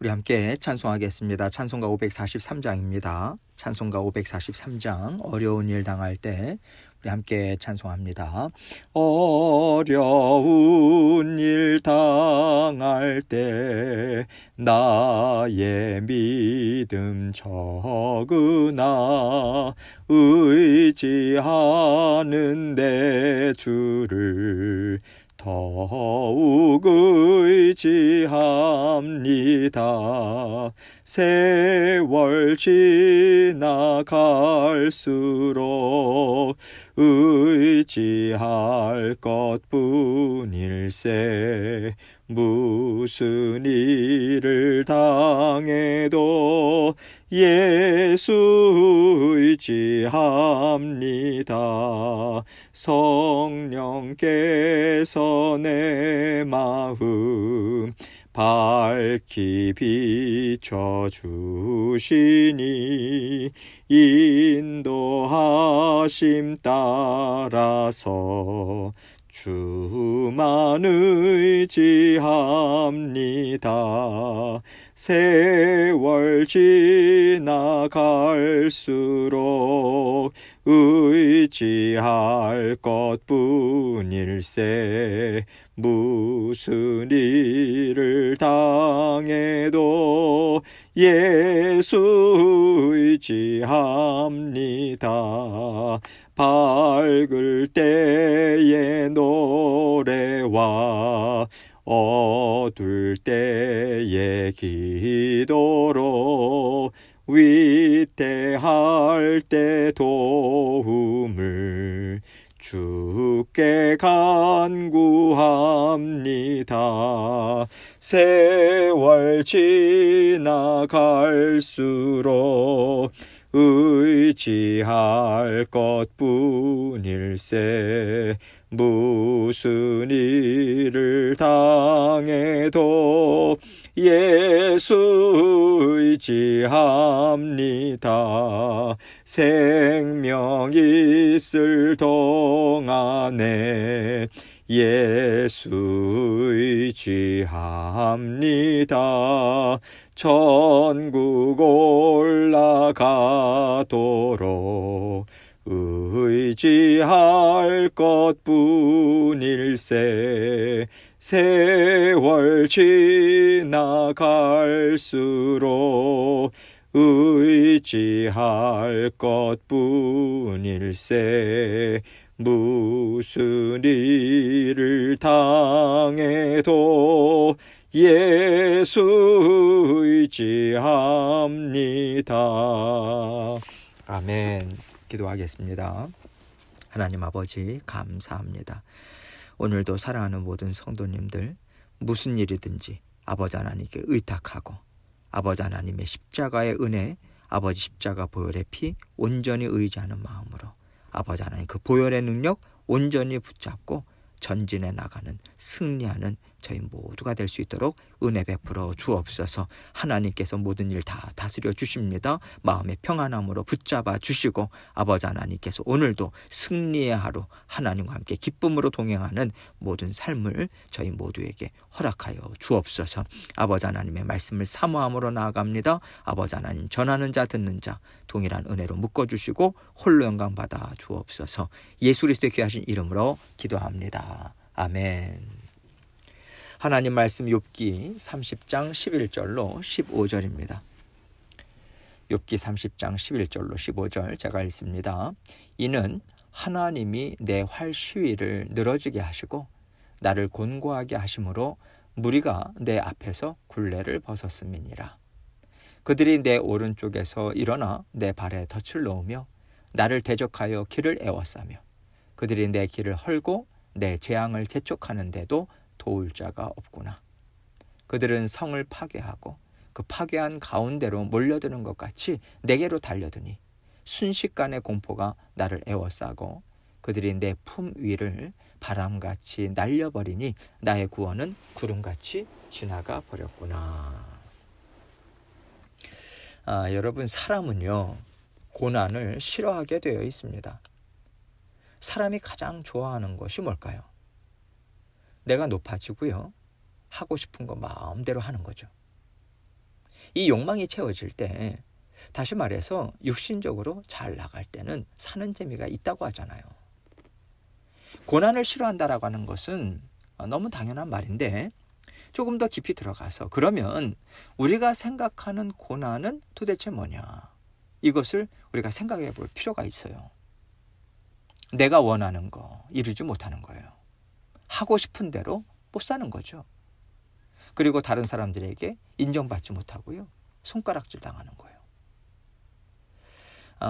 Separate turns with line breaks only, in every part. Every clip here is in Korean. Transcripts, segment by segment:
우리 함께 찬송하겠습니다. 찬송가 543장입니다. 찬송가 543장 어려운 일 당할 때 우리 함께 찬송합니다. 어려운 일 당할 때 나의 믿음 적으나 의지하는 내 주를 더욱 의지합니다. 세월 지나갈수록 의지할 것뿐일세. 무슨 일을 당해도 예수 의지합니다. 성령께서 내 마음 밝히 비춰주시니 인도하심 따라서 주만 의지합니다. 세월 지나갈수록 의지할 것뿐일세. 무슨 일을 당해도 예수 의지합니다. 밝을 때의 노래와 어둘 때의 기도로 위태할 때 도움을 주께 간구합니다. 세월 지나갈수록 의지할 것뿐일세. 무슨 일을 당해도 예수 의지합니다. 생명 있을 동안에 예수 의지합니다. 천국 올라가도록 의지할 것뿐일세. 세월 지나갈수록 의지할 것뿐일세. 무슨 일을 당해도 예수 의지합니다. 아멘. 기도하겠습니다. 하나님 아버지 감사합니다. 오늘도 사랑하는 모든 성도님들 무슨 일이든지 아버지 하나님께 의탁하고 아버지 하나님의 십자가의 은혜, 아버지 십자가 보혈의 피 온전히 의지하는 마음으로 아버지 하나님 그 보혈의 능력 온전히 붙잡고 전진해 나가는 승리하는 저희 모두가 될 수 있도록 은혜 베풀어 주옵소서. 하나님께서 모든 일 다 다스려 주십니다. 마음의 평안함으로 붙잡아 주시고 아버지 하나님께서 오늘도 승리의 하루 하나님과 함께 기쁨으로 동행하는 모든 삶을 저희 모두에게 허락하여 주옵소서. 아버지 하나님의 말씀을 사모함으로 나아갑니다. 아버지 하나님 전하는 자 듣는 자 동일한 은혜로 묶어주시고 홀로 영광 받아 주옵소서. 예수 그리스도의 귀하신 이름으로 기도합니다. 아멘. 하나님 말씀 욥기 30장 11절로 15절입니다. 욥기 30장 11절로 15절 제가 읽습니다. 이는 하나님이 내 활 시위를 늘어지게 하시고 나를 곤고하게 하심으로 무리가 내 앞에서 굴레를 벗었음이니라. 그들이 내 오른쪽에서 일어나 내 발에 덫을 놓으며 나를 대적하여 길을 애워싸며 그들이 내 길을 헐고 내 재앙을 재촉하는데도 도울 자가 없구나. 그들은 성을 파괴하고 그 파괴한 가운데로 몰려드는 것 같이 내게로 달려드니 순식간에 공포가 나를 에워싸고 그들이 내 품 위를 바람같이 날려버리니 나의 구원은 구름같이 지나가 버렸구나. 여러분, 사람은요 고난을 싫어하게 되어 있습니다. 사람이 가장 좋아하는 것이 뭘까요? 내가 높아지고요 하고 싶은 거 마음대로 하는 거죠. 이 욕망이 채워질 때, 다시 말해서 육신적으로 잘 나갈 때는 사는 재미가 있다고 하잖아요. 고난을 싫어한다라고 하는 것은 너무 당연한 말인데, 조금 더 깊이 들어가서 그러면 우리가 생각하는 고난은 도대체 뭐냐? 이것을 우리가 생각해 볼 필요가 있어요. 내가 원하는 거 이루지 못하는 거예요. 하고 싶은 대로 못 사는 거죠. 그리고 다른 사람들에게 인정받지 못하고요. 손가락질 당하는 거예요.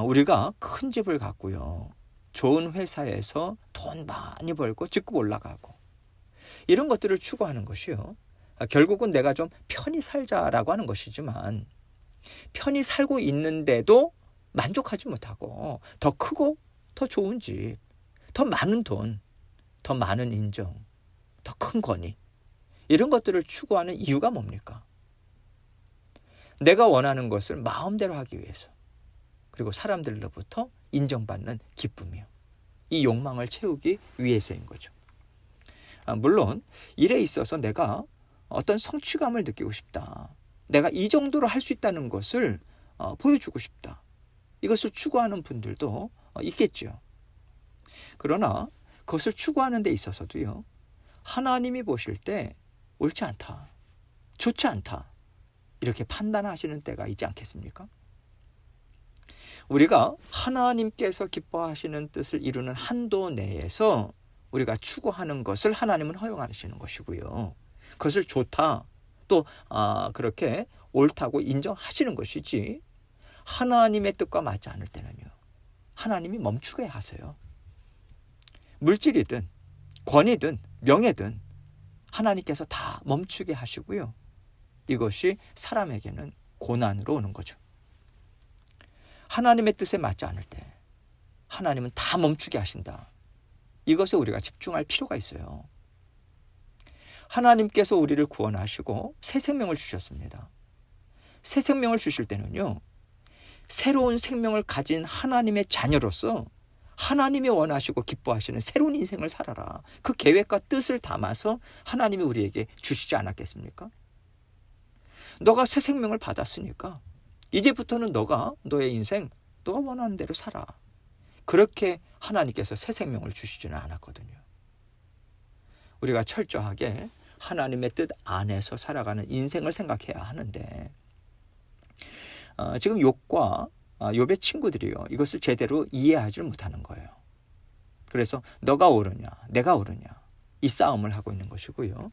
우리가 큰 집을 갖고요. 좋은 회사에서 돈 많이 벌고 직급 올라가고 이런 것들을 추구하는 것이요. 결국은 내가 좀 편히 살자라고 하는 것이지만 편히 살고 있는데도 만족하지 못하고 더 크고 더 좋은 집, 더 많은 돈, 더 많은 인정, 더 큰 권위 이런 것들을 추구하는 이유가 뭡니까? 내가 원하는 것을 마음대로 하기 위해서 그리고 사람들로부터 인정받는 기쁨이요. 이 욕망을 채우기 위해서인 거죠. 물론 일에 있어서 내가 어떤 성취감을 느끼고 싶다. 내가 이 정도로 할 수 있다는 것을 보여주고 싶다. 이것을 추구하는 분들도 있겠죠. 그러나 그것을 추구하는 데 있어서도요. 하나님이 보실 때 옳지 않다. 좋지 않다. 이렇게 판단하시는 때가 있지 않겠습니까? 우리가 하나님께서 기뻐하시는 뜻을 이루는 한도 내에서 우리가 추구하는 것을 하나님은 허용하시는 것이고요. 그것을 좋다, 또 그렇게 옳다고 인정하시는 것이지 하나님의 뜻과 맞지 않을 때는요. 하나님이 멈추게 하세요. 물질이든 권위든 명예든 하나님께서 다 멈추게 하시고요. 이것이 사람에게는 고난으로 오는 거죠. 하나님의 뜻에 맞지 않을 때 하나님은 다 멈추게 하신다. 이것에 우리가 집중할 필요가 있어요. 하나님께서 우리를 구원하시고 새 생명을 주셨습니다. 새 생명을 주실 때는요. 새로운 생명을 가진 하나님의 자녀로서 하나님이 원하시고 기뻐하시는 새로운 인생을 살아라. 그 계획과 뜻을 담아서 하나님이 우리에게 주시지 않았겠습니까? 너가 새 생명을 받았으니까 이제부터는 너의 인생 너가 원하는 대로 살아. 그렇게 하나님께서 새 생명을 주시지는 않았거든요. 우리가 철저하게 하나님의 뜻 안에서 살아가는 인생을 생각해야 하는데 지금 욥과 욥의 친구들이요. 이것을 제대로 이해하지 못하는 거예요. 그래서 너가 옳으냐 내가 옳으냐 이 싸움을 하고 있는 것이고요.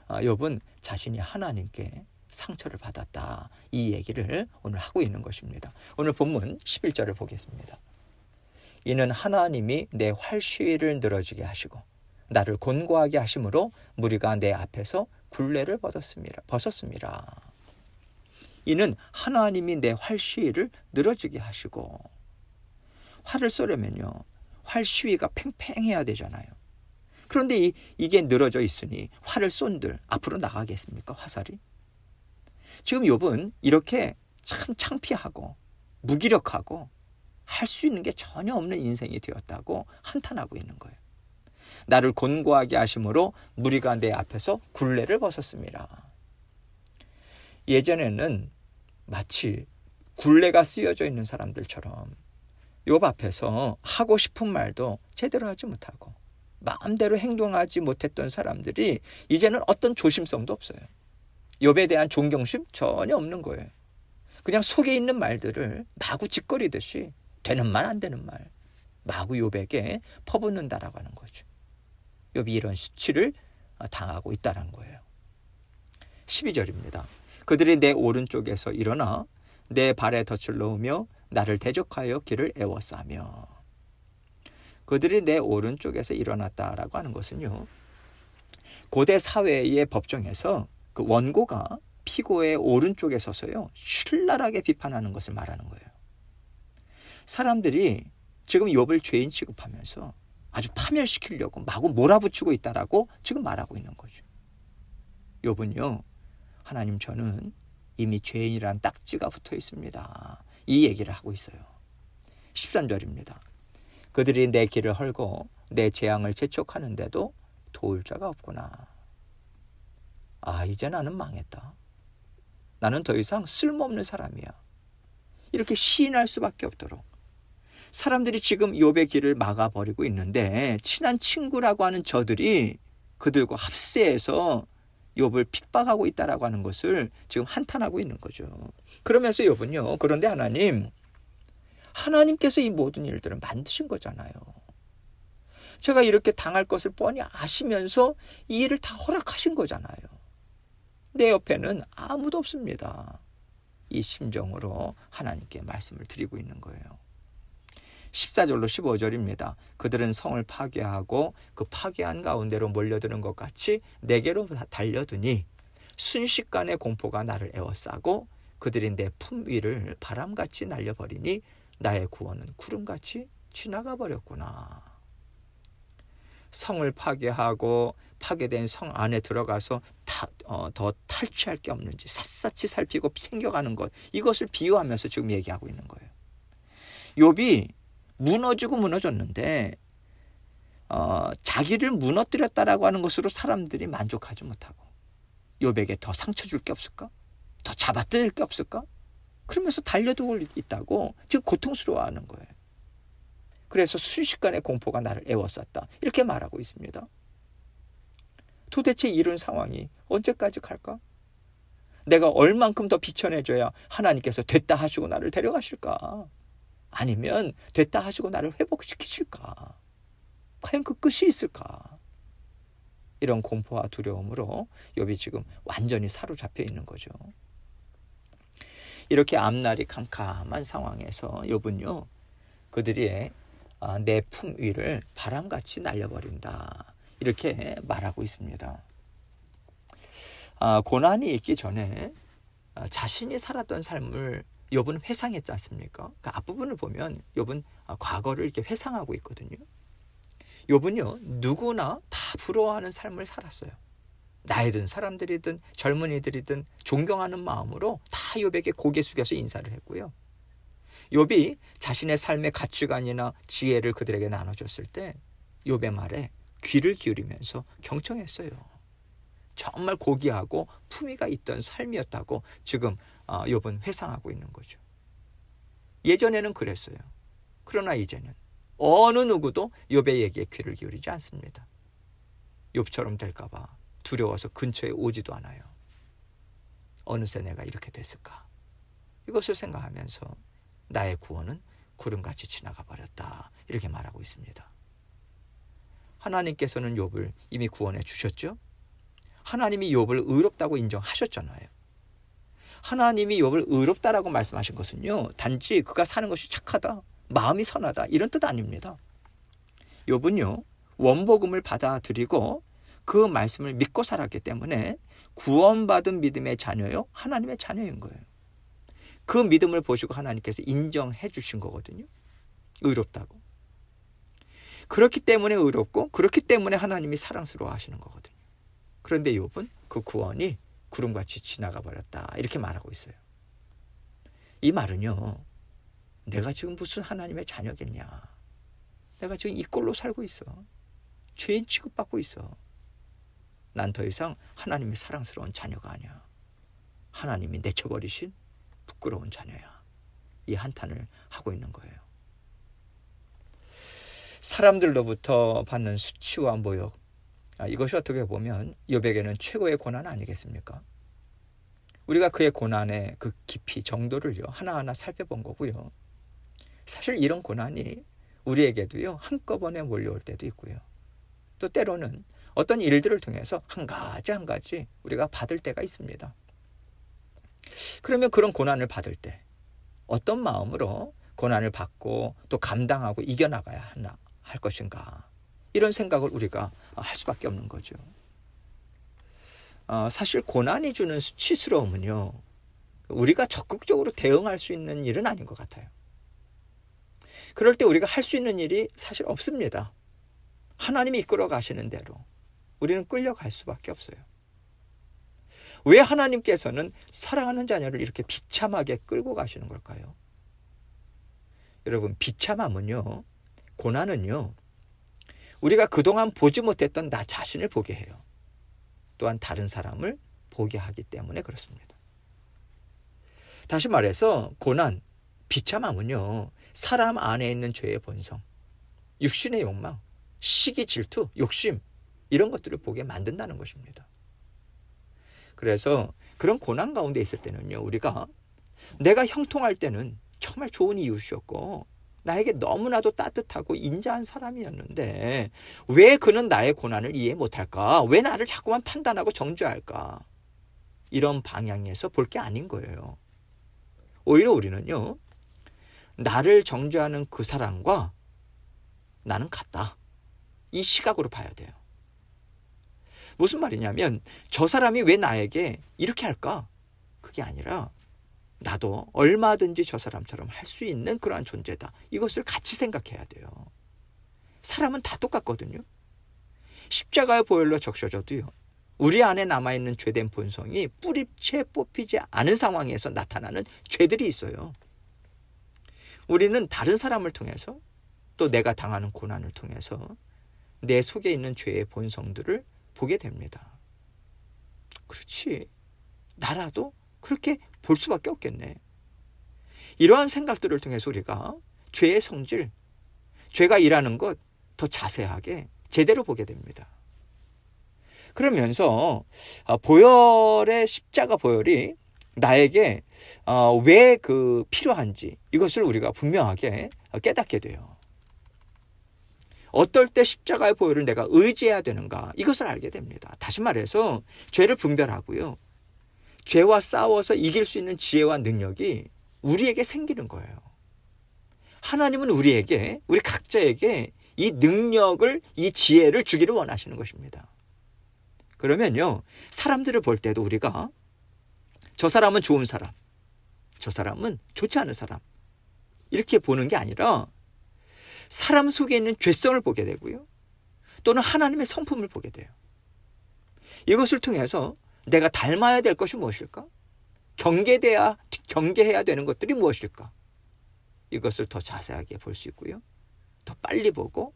욥은 자신이 하나님께 상처를 받았다. 이 얘기를 오늘 하고 있는 것입니다. 오늘 본문 11절을 보겠습니다. 이는 하나님이 내 활시위를 늘어지게 하시고 나를 곤고하게 하심으로 무리가 내 앞에서 굴레를 벗었습니다. 이는 하나님이 내 활시위를 늘어지게 하시고 활을 쏘려면요. 활시위가 팽팽해야 되잖아요. 그런데 이게 늘어져 있으니 활을 쏜들 앞으로 나가겠습니까? 화살이? 지금 욥은 이렇게 참 창피하고 무기력하고 할 수 있는 게 전혀 없는 인생이 되었다고 한탄하고 있는 거예요. 나를 곤고하게 하심으로 무리가 내 앞에서 굴레를 벗었습니다. 예전에는 마치 굴레가 쓰여져 있는 사람들처럼 욥 앞에서 하고 싶은 말도 제대로 하지 못하고 마음대로 행동하지 못했던 사람들이 이제는 어떤 조심성도 없어요. 욥에 대한 존경심 전혀 없는 거예요. 그냥 속에 있는 말들을 마구 짓거리듯이 되는 말 안 되는 말 마구 욥에게 퍼붓는다라고 하는 거죠. 욥이 이런 수치를 당하고 있다는 거예요. 12절입니다. 그들이 내 오른쪽에서 일어나 내 발에 덫을 놓으며 나를 대적하여 길을 애워싸며. 그들이 내 오른쪽에서 일어났다라고 하는 것은요. 고대 사회의 법정에서 그 원고가 피고의 오른쪽에 서서요. 신랄하게 비판하는 것을 말하는 거예요. 사람들이 지금 욥을 죄인 취급하면서 아주 파멸시키려고 마구 몰아붙이고 있다라고 지금 말하고 있는 거죠. 욥은요. 하나님 저는 이미 죄인이란 딱지가 붙어 있습니다. 이 얘기를 하고 있어요. 13절입니다. 그들이 내 길을 헐고 내 재앙을 재촉하는데도 도울 자가 없구나. 이제 나는 망했다. 나는 더 이상 쓸모없는 사람이야. 이렇게 시인할 수밖에 없도록 사람들이 지금 욥의 길을 막아버리고 있는데 친한 친구라고 하는 저들이 그들과 합세해서 욥을 핍박하고 있다라고 하는 것을 지금 한탄하고 있는 거죠. 그러면서 욥은요, 그런데 하나님께서 이 모든 일들을 만드신 거잖아요. 제가 이렇게 당할 것을 뻔히 아시면서 이 일을 다 허락하신 거잖아요. 내 옆에는 아무도 없습니다. 이 심정으로 하나님께 말씀을 드리고 있는 거예요. 14절로 15절입니다. 그들은 성을 파괴하고 그 파괴한 가운데로 몰려드는 것 같이 내게로 달려드니 순식간에 공포가 나를 에워싸고 그들이 내 품 위를 바람같이 날려버리니 나의 구원은 구름같이 지나가 버렸구나. 성을 파괴하고 파괴된 성 안에 들어가서 더 탈취할 게 없는지 샅샅이 살피고 챙겨가는 것, 이것을 비유하면서 지금 얘기하고 있는 거예요. 욥이 무너지고 무너졌는데 자기를 무너뜨렸다라고 하는 것으로 사람들이 만족하지 못하고 욥에게 더 상처 줄 게 없을까? 더 잡아뜯을 게 없을까? 그러면서 달려들고 있다고 지금 고통스러워하는 거예요. 그래서 순식간에 공포가 나를 에워쌌다, 이렇게 말하고 있습니다. 도대체 이런 상황이 언제까지 갈까? 내가 얼만큼 더 비춰내줘야 하나님께서 됐다 하시고 나를 데려가실까? 아니면 됐다 하시고 나를 회복시키실까? 과연 그 끝이 있을까? 이런 공포와 두려움으로 욥이 지금 완전히 사로잡혀 있는 거죠. 이렇게 앞날이 캄캄한 상황에서 욥은요, 그들이 내 품 위를 바람같이 날려버린다, 이렇게 말하고 있습니다. 고난이 있기 전에 자신이 살았던 삶을 욥은 회상했지 않습니까? 그 앞부분을 보면 욥은 과거를 이렇게 회상하고 있거든요. 욥은요, 누구나 다 부러워하는 삶을 살았어요. 나이 든 사람들이든 젊은이들이든 존경하는 마음으로 다 욥에게 고개 숙여서 인사를 했고요. 욥이 자신의 삶의 가치관이나 지혜를 그들에게 나눠줬을 때 욥의 말에 귀를 기울이면서 경청했어요. 정말 고귀하고 품위가 있던 삶이었다고 지금 욥은 회상하고 있는 거죠. 예전에는 그랬어요. 그러나 이제는 어느 누구도 욥의 얘기에 귀를 기울이지 않습니다. 욥처럼 될까 봐 두려워서 근처에 오지도 않아요. 어느새 내가 이렇게 됐을까? 이것을 생각하면서 나의 구원은 구름같이 지나가 버렸다, 이렇게 말하고 있습니다. 하나님께서는 욥을 이미 구원해 주셨죠? 하나님이 욥을 의롭다고 인정하셨잖아요. 하나님이 욥을 의롭다라고 말씀하신 것은요, 단지 그가 사는 것이 착하다, 마음이 선하다, 이런 뜻 아닙니다. 욥은요, 원복음을 받아들이고 그 말씀을 믿고 살았기 때문에 구원받은 믿음의 자녀요, 하나님의 자녀인 거예요. 그 믿음을 보시고 하나님께서 인정해 주신 거거든요. 의롭다고. 그렇기 때문에 의롭고 그렇기 때문에 하나님이 사랑스러워 하시는 거거든요. 그런데 욥은 그 구원이 구름같이 지나가 버렸다, 이렇게 말하고 있어요. 이 말은요, 내가 지금 무슨 하나님의 자녀겠냐, 내가 지금 이 꼴로 살고 있어, 죄인 취급받고 있어, 난 더 이상 하나님의 사랑스러운 자녀가 아니야, 하나님이 내쳐버리신 부끄러운 자녀야, 이 한탄을 하고 있는 거예요. 사람들로부터 받는 수치와 모욕, 이것이 어떻게 보면 욥에게는 최고의 고난 아니겠습니까? 우리가 그의 고난의 그 깊이 정도를요, 하나하나 살펴본 거고요. 사실 이런 고난이 우리에게도요, 한꺼번에 몰려올 때도 있고요. 또 때로는 어떤 일들을 통해서 한 가지 우리가 받을 때가 있습니다. 그러면 그런 고난을 받을 때 어떤 마음으로 고난을 받고 또 감당하고 이겨나가야 할 것인가, 이런 생각을 우리가 할 수밖에 없는 거죠. 사실 고난이 주는 수치스러움은요, 우리가 적극적으로 대응할 수 있는 일은 아닌 것 같아요. 그럴 때 우리가 할 수 있는 일이 사실 없습니다. 하나님이 이끌어 가시는 대로 우리는 끌려갈 수밖에 없어요. 왜 하나님께서는 사랑하는 자녀를 이렇게 비참하게 끌고 가시는 걸까요? 여러분, 비참함은요, 고난은요, 우리가 그동안 보지 못했던 나 자신을 보게 해요. 또한 다른 사람을 보게 하기 때문에 그렇습니다. 다시 말해서 고난, 비참함은요, 사람 안에 있는 죄의 본성, 육신의 욕망, 시기, 질투, 욕심, 이런 것들을 보게 만든다는 것입니다. 그래서 그런 고난 가운데 있을 때는요, 우리가 내가 형통할 때는 정말 좋은 이웃이었고 나에게 너무나도 따뜻하고 인자한 사람이었는데 왜 그는 나의 고난을 이해 못할까? 왜 나를 자꾸만 판단하고 정죄할까? 이런 방향에서 볼 게 아닌 거예요. 오히려 우리는요, 나를 정죄하는 그 사람과 나는 같다, 이 시각으로 봐야 돼요. 무슨 말이냐면 저 사람이 왜 나에게 이렇게 할까? 그게 아니라 나도 얼마든지 저 사람처럼 할 수 있는 그러한 존재다, 이것을 같이 생각해야 돼요. 사람은 다 똑같거든요. 십자가의 보혈로 적셔져도요, 우리 안에 남아있는 죄된 본성이 뿌리채 뽑히지 않은 상황에서 나타나는 죄들이 있어요. 우리는 다른 사람을 통해서 또 내가 당하는 고난을 통해서 내 속에 있는 죄의 본성들을 보게 됩니다. 그렇지, 나라도 그렇게 볼 수밖에 없겠네. 이러한 생각들을 통해서 우리가 죄의 성질, 죄가 일하는 것 더 자세하게 제대로 보게 됩니다. 그러면서 보혈의 십자가 보혈이 나에게 왜 그 필요한지 이것을 우리가 분명하게 깨닫게 돼요. 어떨 때 십자가의 보혈을 내가 의지해야 되는가, 이것을 알게 됩니다. 다시 말해서 죄를 분별하고요, 죄와 싸워서 이길 수 있는 지혜와 능력이 우리에게 생기는 거예요. 하나님은 우리에게, 우리 각자에게 이 능력을, 이 지혜를 주기를 원하시는 것입니다. 그러면요, 사람들을 볼 때도 우리가 저 사람은 좋은 사람, 저 사람은 좋지 않은 사람, 이렇게 보는 게 아니라 사람 속에 있는 죄성을 보게 되고요, 또는 하나님의 성품을 보게 돼요. 이것을 통해서 내가 닮아야 될 것이 무엇일까? 경계해야 되는 것들이 무엇일까? 이것을 더 자세하게 볼 수 있고요, 더 빨리 보고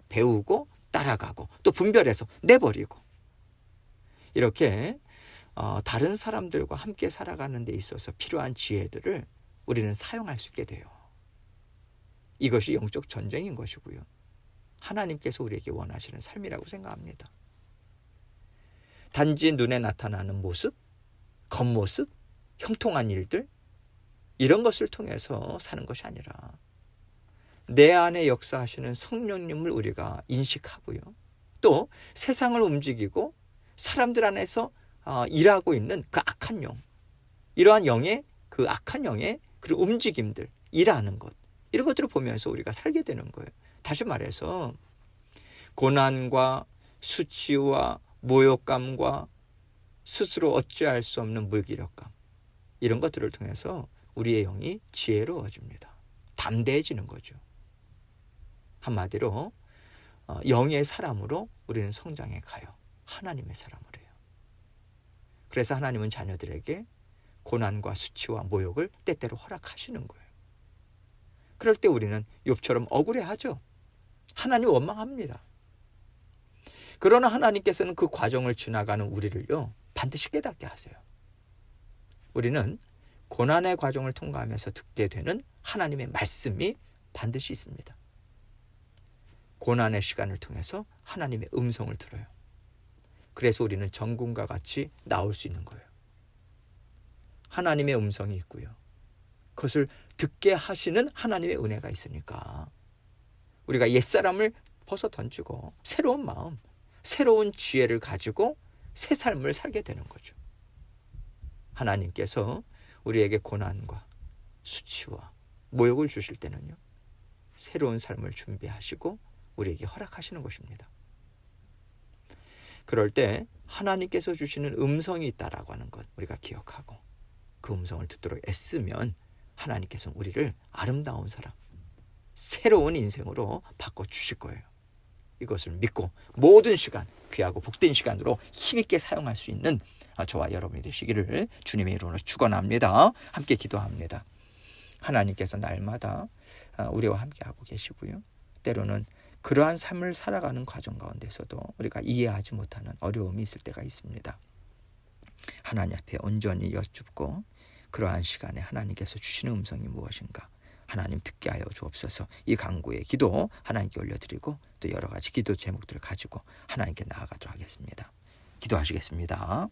배우고 따라가고 또 분별해서 내버리고, 이렇게 다른 사람들과 함께 살아가는 데 있어서 필요한 지혜들을 우리는 사용할 수 있게 돼요. 이것이 영적 전쟁인 것이고요, 하나님께서 우리에게 원하시는 삶이라고 생각합니다. 단지 눈에 나타나는 모습, 겉모습, 형통한 일들, 이런 것을 통해서 사는 것이 아니라 내 안에 역사하시는 성령님을 우리가 인식하고요, 또 세상을 움직이고 사람들 안에서 일하고 있는 그 악한 영, 이러한 영의 그 악한 영의 그런 움직임들, 일하는 것, 이런 것들을 보면서 우리가 살게 되는 거예요. 다시 말해서 고난과 수치와 모욕감과 스스로 어찌할 수 없는 무기력감, 이런 것들을 통해서 우리의 영이 지혜로워집니다. 담대해지는 거죠. 한마디로 영의 사람으로 우리는 성장해 가요. 하나님의 사람으로요. 그래서 하나님은 자녀들에게 고난과 수치와 모욕을 때때로 허락하시는 거예요. 그럴 때 우리는 욥처럼 억울해하죠. 하나님 원망합니다. 그러나 하나님께서는 그 과정을 지나가는 우리를요, 반드시 깨닫게 하세요. 우리는 고난의 과정을 통과하면서 듣게 되는 하나님의 말씀이 반드시 있습니다. 고난의 시간을 통해서 하나님의 음성을 들어요. 그래서 우리는 정금과 같이 나올 수 있는 거예요. 하나님의 음성이 있고요, 그것을 듣게 하시는 하나님의 은혜가 있으니까 우리가 옛사람을 벗어 던지고 새로운 마음, 새로운 지혜를 가지고 새 삶을 살게 되는 거죠. 하나님께서 우리에게 고난과 수치와 모욕을 주실 때는요, 새로운 삶을 준비하시고 우리에게 허락하시는 것입니다. 그럴 때 하나님께서 주시는 음성이 있다라고 하는 것 우리가 기억하고 그 음성을 듣도록 애쓰면 하나님께서 우리를 아름다운 사람, 새로운 인생으로 바꿔주실 거예요. 이것을 믿고 모든 시간, 귀하고 복된 시간으로 힘있게 사용할 수 있는 저와 여러분이 되시기를 주님의 이름으로 축원합니다. 함께 기도합니다. 하나님께서 날마다 우리와 함께하고 계시고요, 때로는 그러한 삶을 살아가는 과정 가운데서도 우리가 이해하지 못하는 어려움이 있을 때가 있습니다. 하나님 앞에 온전히 여쭙고 그러한 시간에 하나님께서 주시는 음성이 무엇인가 하나님 듣게 하여 주옵소서. 이 간구의 기도 하나님께 올려드리고 또 여러 가지 기도 제목들을 가지고 하나님께 나아가도록 하겠습니다. 기도하시겠습니다.